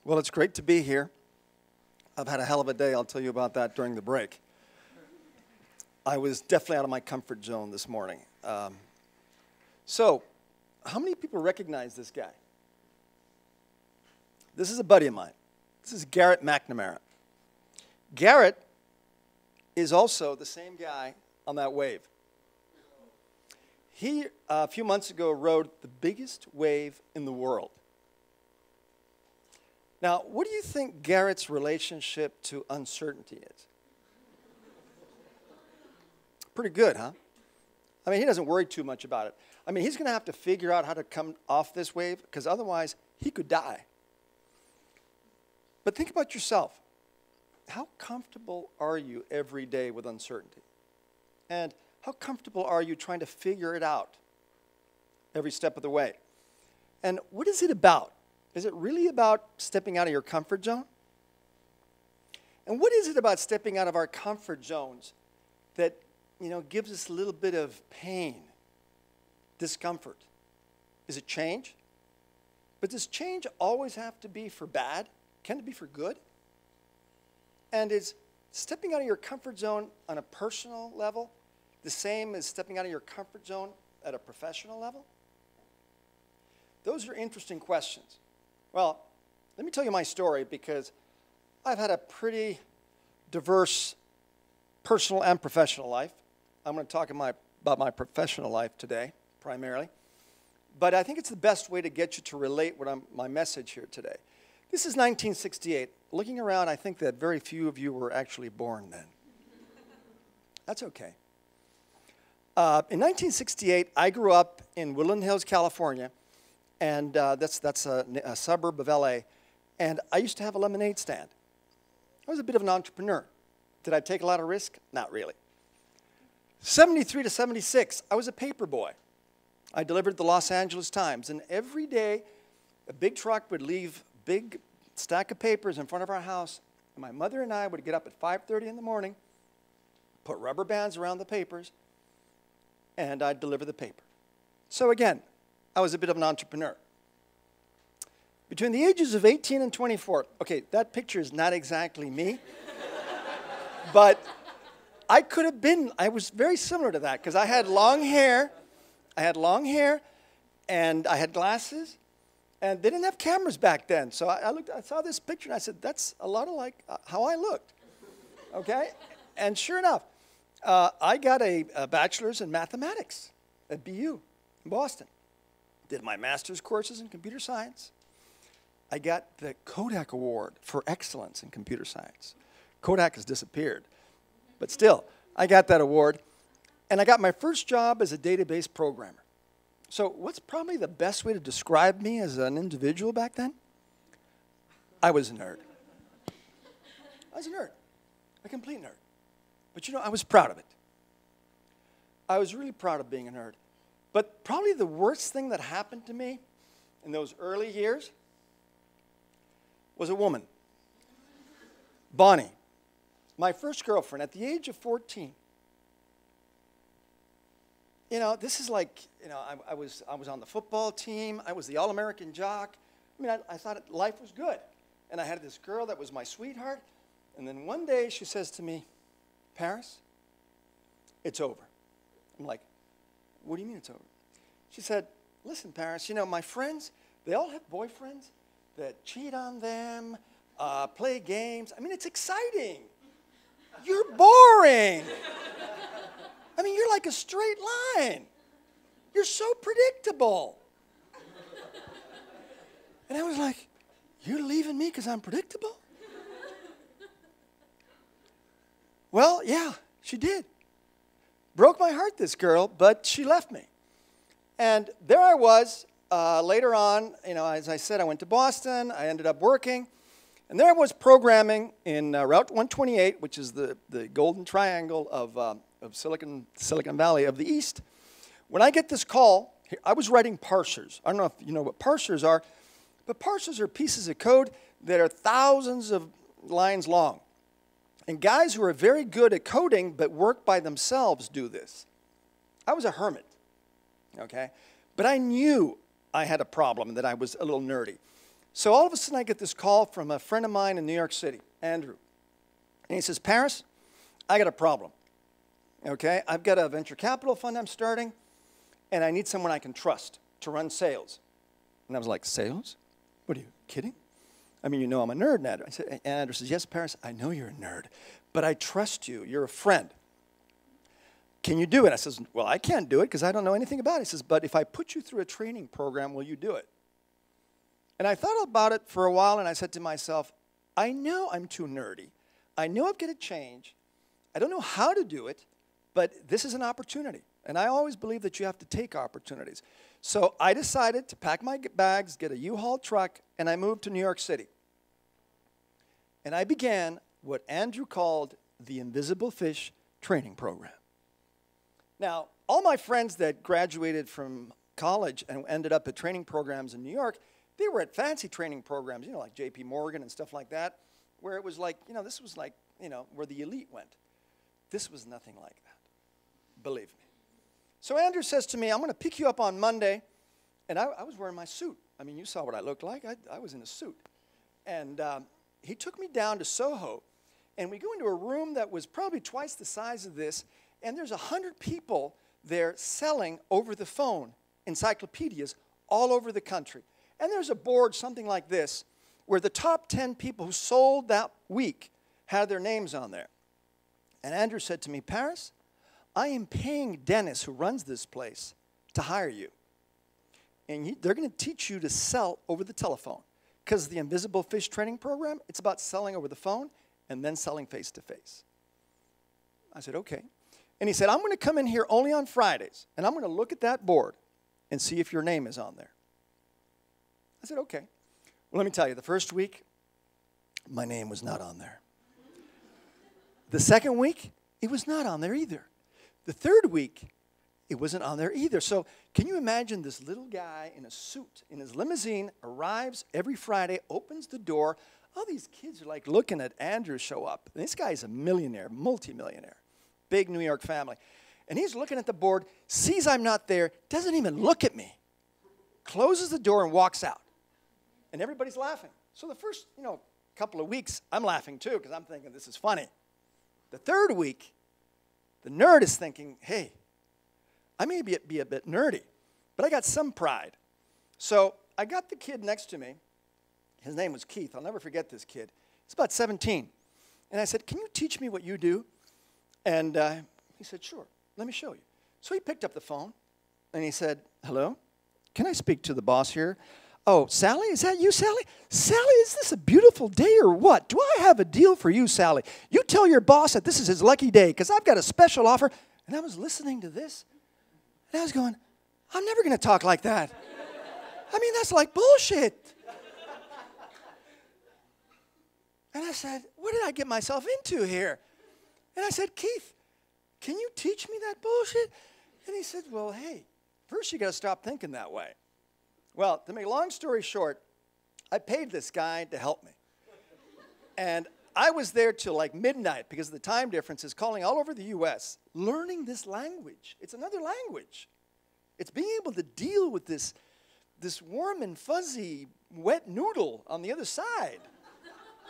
Well, it's great to be here. I've had a hell of a day. I'll tell you about that during the break. I was definitely out of my comfort zone this morning. So, how many people recognize this guy? This is a buddy of mine. This is Garrett McNamara. Garrett is also the same guy on that wave. He, a few months ago, rode the biggest wave in the world. Now, what do you think Garrett's relationship to uncertainty is? Pretty good, huh? I mean, he doesn't worry too much about it. I mean, he's going to have to figure out how to come off this wave, because otherwise, he could die. But think about yourself. How comfortable are you every day with uncertainty? And how comfortable are you trying to figure it out every step of the way? And what is it about? Is it really about stepping out of your comfort zone? And what is it about stepping out of our comfort zones that, gives us a little bit of pain, discomfort? Is it change? But does change always have to be for bad? Can it be for good? And is stepping out of your comfort zone on a personal level the same as stepping out of your comfort zone at a professional level? Those are interesting questions. Well, let me tell you my story, because I've had a pretty diverse personal and professional life. I'm going to talk about my professional life today, primarily. But I think it's the best way to get you to relate my message here today. This is 1968. Looking around, I think that very few of you were actually born then. That's okay. In 1968, I grew up in Woodland Hills, California. And that's a suburb of LA. And I used to have a lemonade stand. I was a bit of an entrepreneur. Did I take a lot of risk? Not really. 73 to 76, I was a paper boy. I delivered the Los Angeles Times. And every day, a big truck would leave a big stack of papers in front of our house. And my mother and I would get up at 5:30 in the morning, put rubber bands around the papers, and I'd deliver the paper. So again, I was a bit of an entrepreneur. Between the ages of 18 and 24, okay, that picture is not exactly me, but I could have been, I was very similar to that, because I had long hair, and I had glasses, and they didn't have cameras back then. So I saw this picture, and I said, that's a lot of like how I looked, okay? And sure enough, I got a bachelor's in mathematics at BU in Boston. Did my master's courses in computer science. I got the Kodak Award for excellence in computer science. Kodak has disappeared, but still, I got that award. And I got my first job as a database programmer. So what's probably the best way to describe me as an individual back then? I was a nerd. I was a nerd, a complete nerd. But I was proud of it. I was really proud of being a nerd. But probably the worst thing that happened to me in those early years was a woman, Bonnie, my first girlfriend at the age of 14. This is like, I was on the football team. I was the All-American jock. I mean, I thought life was good. And I had this girl that was my sweetheart. And then one day she says to me, Paris, it's over. I'm like, what do you mean it's over? She said, listen, Paris, my friends, they all have boyfriends that cheat on them, play games. I mean, it's exciting. You're boring. I mean, you're like a straight line. You're so predictable. And I was like, you're leaving me because I'm predictable? Well, yeah, she did. Broke my heart, this girl, but she left me. And there I was, later on, as I said, I went to Boston, I ended up working, and there I was programming in Route 128, which is the golden triangle of Silicon Valley of the East. When I get this call, I was writing parsers. I don't know if you know what parsers are, but parsers are pieces of code that are thousands of lines long. And guys who are very good at coding but work by themselves do this. I was a hermit, okay? But I knew I had a problem, that I was a little nerdy. So all of a sudden I get this call from a friend of mine in New York City, Andrew. And he says, Paris, I got a problem. Okay, I've got a venture capital fund I'm starting, and I need someone I can trust to run sales. And I was like, sales? What are you, kidding? I mean, you know I'm a nerd, Andrew. I said, and Andrew says, yes, Paris, I know you're a nerd, but I trust you. You're a friend. Can you do it? I says, well, I can't do it because I don't know anything about it. He says, but if I put you through a training program, will you do it? And I thought about it for a while, and I said to myself, I know I'm too nerdy. I know I've got to change. I don't know how to do it, but this is an opportunity. And I always believe that you have to take opportunities. So I decided to pack my bags, get a U-Haul truck, and I moved to New York City. And I began what Andrew called the Invisible Fish Training Program. Now, all my friends that graduated from college and ended up at training programs in New York, they were at fancy training programs, you know, like J.P. Morgan and stuff like that, where it was like, you know, this was like, you know, where the elite went. This was nothing like that, believe me. So Andrew says to me, I'm going to pick you up on Monday. And I was wearing my suit. I mean, you saw what I looked like. I was in a suit. And he took me down to Soho. And we go into a room that was probably twice the size of this. And there's 100 people there selling over the phone encyclopedias all over the country. And there's a board, something like this, where the top 10 people who sold that week had their names on there. And Andrew said to me, Paris, I am paying Dennis, who runs this place, to hire you. And they're going to teach you to sell over the telephone. Because the Invisible Fish Training Program, it's about selling over the phone and then selling face-to-face. I said, okay. And he said, I'm going to come in here only on Fridays, and I'm going to look at that board and see if your name is on there. I said, okay. Well, let me tell you, the first week, my name was not on there. The second week, it was not on there either. The third week, it wasn't on there either. So can you imagine this little guy in a suit, in his limousine, arrives every Friday, opens the door. All these kids are like looking at Andrew show up. And this guy's a millionaire, multimillionaire, big New York family. And he's looking at the board, sees I'm not there, doesn't even look at me, closes the door and walks out. And everybody's laughing. So the first, couple of weeks, I'm laughing too because I'm thinking this is funny. The third week, the nerd is thinking, hey, I may be a bit nerdy, but I got some pride. So I got the kid next to me. His name was Keith. I'll never forget this kid. He's about 17. And I said, can you teach me what you do? And he said, sure, let me show you. So he picked up the phone, and he said, hello, can I speak to the boss here? Oh, Sally, is that you, Sally? Sally, is this a beautiful day or what? Do I have a deal for you, Sally? You tell your boss that this is his lucky day because I've got a special offer. And I was listening to this, and I was going, I'm never going to talk like that. I mean, that's like bullshit. And I said, what did I get myself into here? And I said, Keith, can you teach me that bullshit? And he said, well, hey, first you got to stop thinking that way. Well, to make a long story short, I paid this guy to help me. And I was there till like midnight because of the time differences, calling all over the U.S., learning this language. It's another language. It's being able to deal with this warm and fuzzy wet noodle on the other side.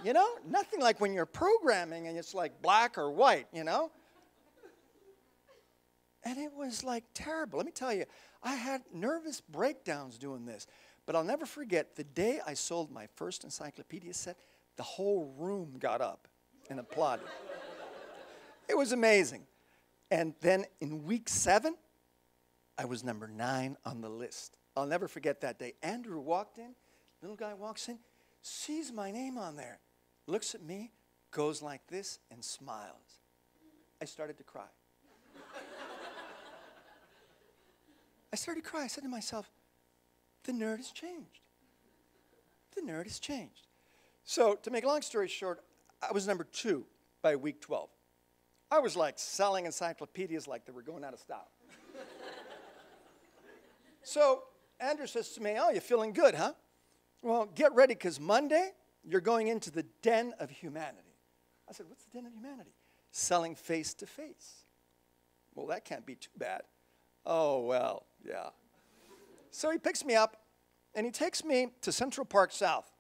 You know, nothing like when you're programming and it's like black or white, you know. And it was like terrible. Let me tell you, I had nervous breakdowns doing this. But I'll never forget the day I sold my first encyclopedia set, the whole room got up and applauded. It was amazing. And then in week 7, I was number 9 on the list. I'll never forget that day. Andrew walked in, little guy walks in, sees my name on there, looks at me, goes like this, and smiles. I started to cry. I started to cry. I said to myself, the nerd has changed. The nerd has changed. So to make a long story short, I was number 2 by week 12. I was like selling encyclopedias like they were going out of style. So Andrew says to me, oh, you're feeling good, huh? Well, get ready because Monday, you're going into the den of humanity. I said, what's the den of humanity? Selling face-to-face. Well, that can't be too bad. Oh, well, yeah. So he picks me up, and he takes me to Central Park South.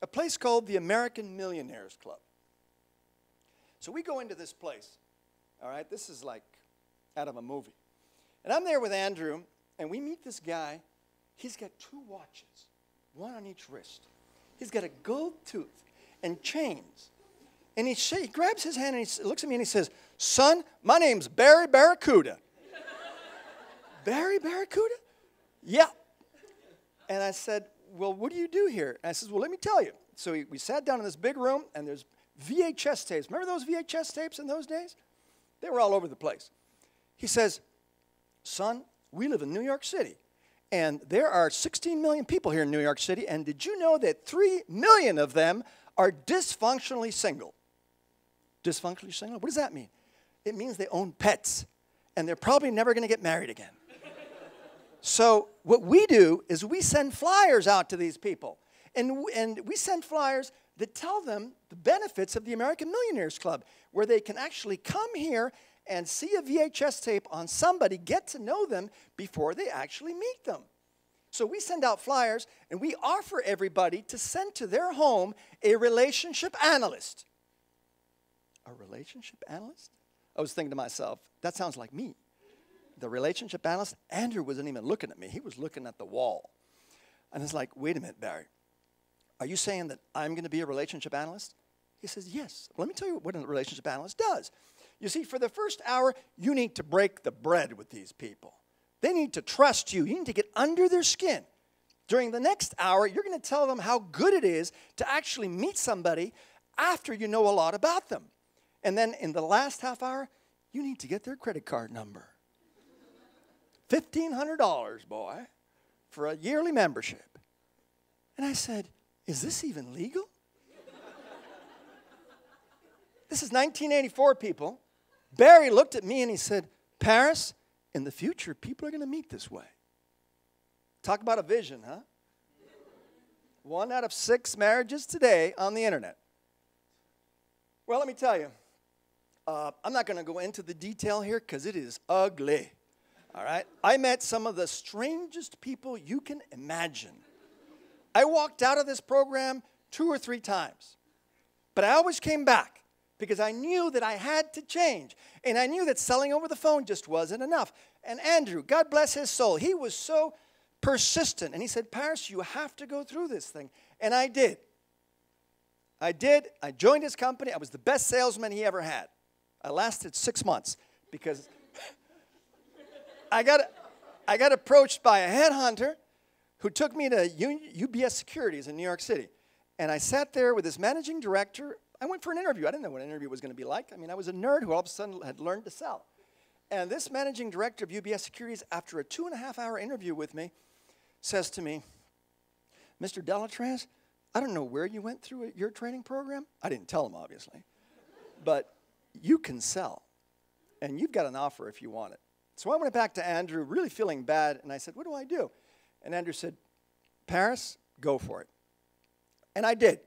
a place called the American Millionaires Club. So we go into this place, all right? This is like out of a movie. And I'm there with Andrew, and we meet this guy. He's got 2 watches, one on each wrist. He's got a gold tooth and chains. And he grabs his hand and he looks at me and he says, "Son, my name's Barry Barracuda." Barry Barracuda? Yeah. And I said, "Well, what do you do here?" And I said, "Well, let me tell you." So we sat down in this big room, and there's VHS tapes. Remember those VHS tapes in those days? They were all over the place. He says, "Son, we live in New York City, and there are 16 million people here in New York City, and did you know that 3 million of them are dysfunctionally single?" Dysfunctionally single? What does that mean? It means they own pets, and they're probably never going to get married again. So what we do is we send flyers out to these people, and we send flyers that tell them the benefits of the American Millionaires Club, where they can actually come here and see a VHS tape on somebody, get to know them before they actually meet them. So we send out flyers, and we offer everybody to send to their home a relationship analyst. A relationship analyst? I was thinking to myself, that sounds like me. The relationship analyst? Andrew wasn't even looking at me. He was looking at the wall. And it's like, wait a minute, Barry. Are you saying that I'm going to be a relationship analyst? He says, yes. Let me tell you what a relationship analyst does. You see, for the first hour, you need to break the bread with these people. They need to trust you. You need to get under their skin. During the next hour, you're going to tell them how good it is to actually meet somebody after you know a lot about them. And then in the last half hour, you need to get their credit card number. $1,500, boy, for a yearly membership. And I said, is this even legal? This is 1984, people. Barry looked at me and he said, "Paris, in the future, people are going to meet this way." Talk about a vision, huh? 1 out of 6 marriages today on the internet. Well, let me tell you, I'm not going to go into the detail here because it is ugly. All right? I met some of the strangest people you can imagine. I walked out of this program 2 or 3 times. But I always came back because I knew that I had to change. And I knew that selling over the phone just wasn't enough. And Andrew, God bless his soul, he was so persistent. And he said, "Paris, you have to go through this thing." And I did. I joined his company. I was the best salesman he ever had. I lasted 6 months because I got approached by a headhunter who took me to UBS Securities in New York City. And I sat there with this managing director. I went for an interview. I didn't know what an interview was going to be like. I mean, I was a nerd who all of a sudden had learned to sell. And this managing director of UBS Securities, after a 2.5-hour interview with me, says to me, "Mr. Delatraz, I don't know where you went through your training program." I didn't tell him, obviously. "But you can sell, and you've got an offer if you want it." So I went back to Andrew, really feeling bad, and I said, "What do I do?" And Andrew said, "Paris, go for it." And I did.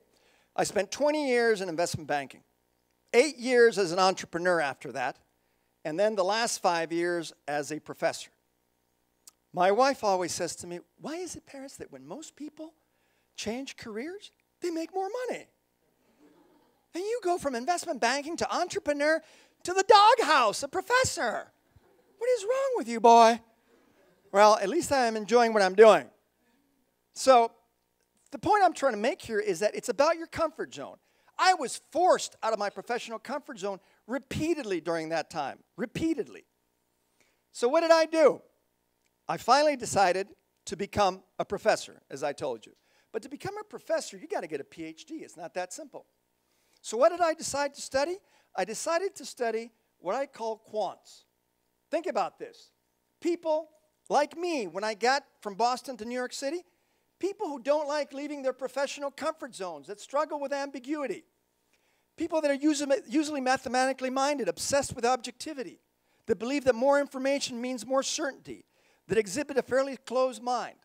I spent 20 years in investment banking, 8 years as an entrepreneur after that, and then the last 5 years as a professor. My wife always says to me, "Why is it, Paris, that when most people change careers, they make more money? And you go from investment banking to entrepreneur to the doghouse, a professor. What is wrong with you, boy?" Well, at least I am enjoying what I'm doing. So the point I'm trying to make here is that it's about your comfort zone. I was forced out of my professional comfort zone repeatedly during that time, repeatedly. So what did I do? I finally decided to become a professor, as I told you. But to become a professor, you got to get a PhD. It's not that simple. So what did I decide to study? I decided to study what I call quants. Think about this. People like me, when I got from Boston to New York City, people who don't like leaving their professional comfort zones, that struggle with ambiguity. People that are usually mathematically minded, obsessed with objectivity, that believe that more information means more certainty, that exhibit a fairly closed mind,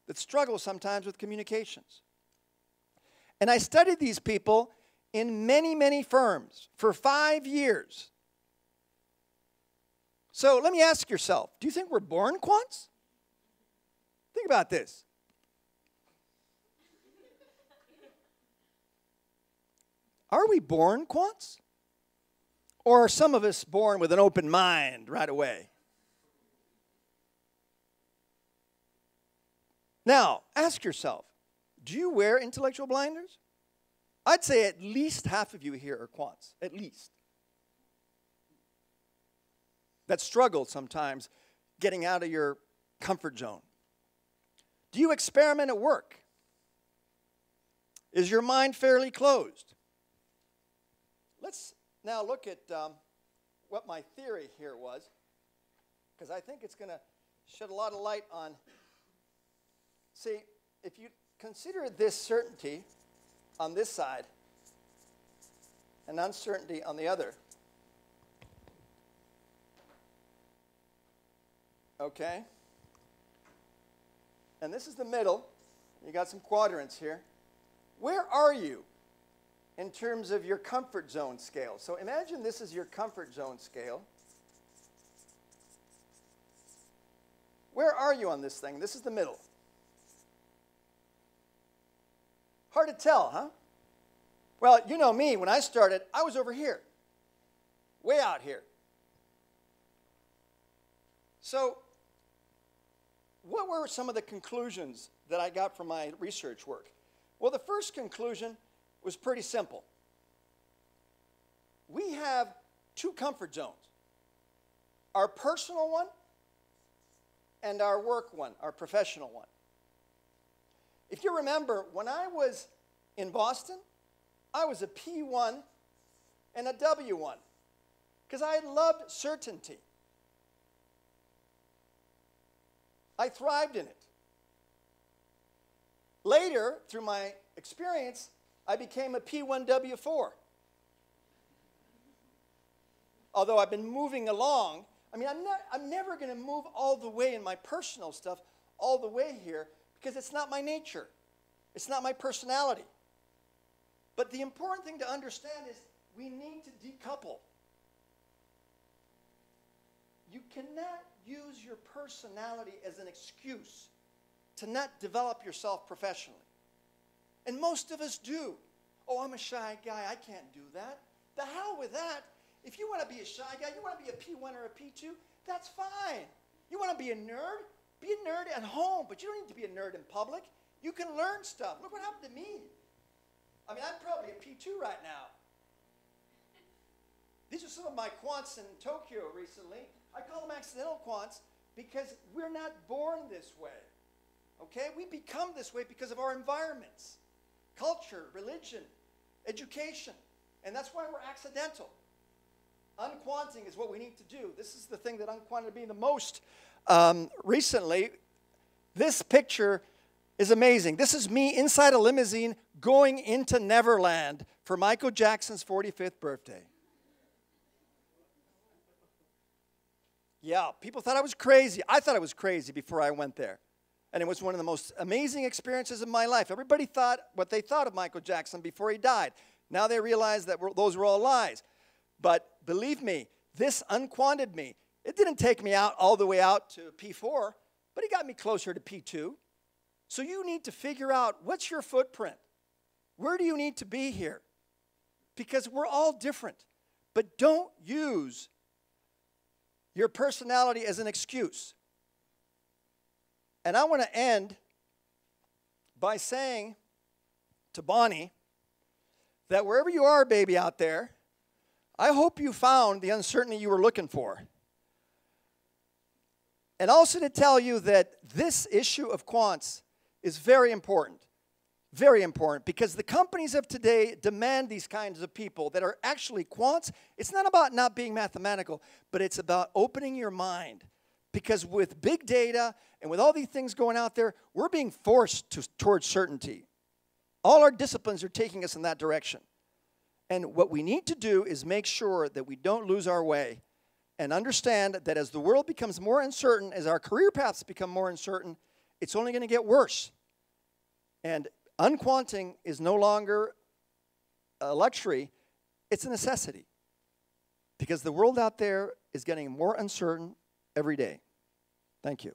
that struggle sometimes with communications. And I studied these people in many, many firms for 5 years. So let me ask yourself, do you think we're born quants? Think about this. Are we born quants? Or are some of us born with an open mind right away? Now, ask yourself, do you wear intellectual blinders? I'd say at least half of you here are quants, at least. That struggle sometimes getting out of your comfort zone. Do you experiment at work? Is your mind fairly closed? Let's now look at what my theory here was, because I think it's going to shed a lot of light on. See, if you consider this certainty on this side and uncertainty on the other, okay? And this is the middle. You got some quadrants here. Where are you in terms of your comfort zone scale? So imagine this is your comfort zone scale. Where are you on this thing? This is the middle. Hard to tell, huh? Well, you know me. When I started, I was over here, way out here. So what were some of the conclusions that I got from my research work? Well, the first conclusion was pretty simple. We have two comfort zones, our personal one and our work one, our professional one. If you remember, when I was in Boston, I was a P1 and a W1 because I loved certainty. I thrived in it. Later, through my experience, I became a P1W4. Although I've been moving along, I mean, I'm never going to move all the way in my personal stuff all the way here because it's not my nature. It's not my personality. But the important thing to understand is we need to decouple. You cannot use your personality as an excuse to not develop yourself professionally. And most of us do. Oh, I'm a shy guy. I can't do that. The hell with that. If you want to be a shy guy, you want to be a P1 or a P2, that's fine. You want to be a nerd? Be a nerd at home, but you don't need to be a nerd in public. You can learn stuff. Look what happened to me. I mean, I'm probably a P2 right now. These are some of my quants in Tokyo recently. I call them accidental quants because we're not born this way. Okay? We become this way because of our environments, culture, religion, education. And that's why we're accidental. Un-Quanting is what we need to do. This is the thing that Un-Quanted me the most recently. This picture is amazing. This is me inside a limousine going into Neverland for Michael Jackson's 45th birthday. Yeah, people thought I was crazy. I thought I was crazy before I went there. And it was one of the most amazing experiences of my life. Everybody thought what they thought of Michael Jackson before he died. Now they realize that those were all lies. But believe me, this unquanted me. It didn't take me out all the way out to P4, but it got me closer to P2. So you need to figure out what's your footprint. Where do you need to be here? Because we're all different. But don't use your personality as an excuse. And I want to end by saying to Bonnie that wherever you are, baby, out there, I hope you found the uncertainty you were looking for. And also to tell you that this issue of quants is very important, because the companies of today demand these kinds of people that are actually quants. It's not about not being mathematical, but it's about opening your mind. Because with big data and with all these things going out there, we're being forced towards certainty. All our disciplines are taking us in that direction. And what we need to do is make sure that we don't lose our way and understand that as the world becomes more uncertain, as our career paths become more uncertain, it's only going to get worse. And unquanting is no longer a luxury, it's a necessity. Because the world out there is getting more uncertain every day. Thank you.